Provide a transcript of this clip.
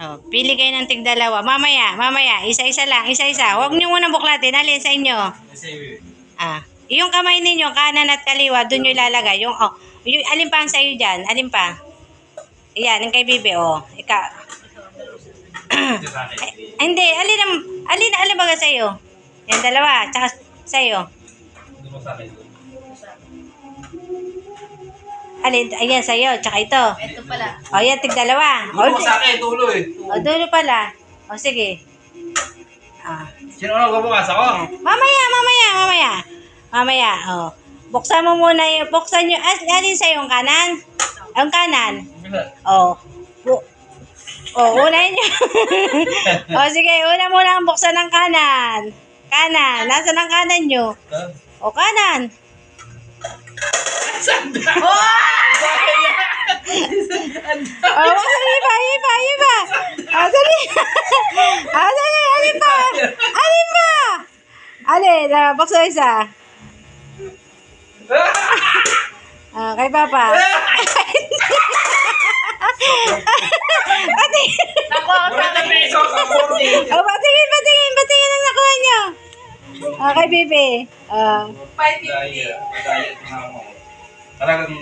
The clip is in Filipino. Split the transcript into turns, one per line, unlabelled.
Oh, pili kayo ng tig-dalawa. Mamaya. Isa-isa lang. Isa-isa. Huwag niyo muna buklatin. Alin sa inyo? Yung kamay ninyo, kanan at kaliwa, doon nyo ilalagay. Yung, alin pa ang sa'yo dyan? Alin pa? Yan, yung kay Bibi, Hindi, alin baga sa'yo? Yan, dalawa. Tsaka sa'yo. Alin, ayan sa'yo, tsaka ito.
Ito pala.
Yan, tig-dalawa.
Dulo sa akin, dulo eh.
Dulo pala. Sige.
Sino na bukas ako?
Mamaya. Buksan mo muna buksan nyo. Alin sa'yo, yung kanan? Yung kanan? Unahin nyo. Sige, una muna ang buksan ng kanan. Nasaan ang kanan nyo? Kanan. Iba. Dali. Alin pa? Buksan isa. Kay Papa. Patingin ang nakuha nyo. Kay Bibi.
550.
Talagang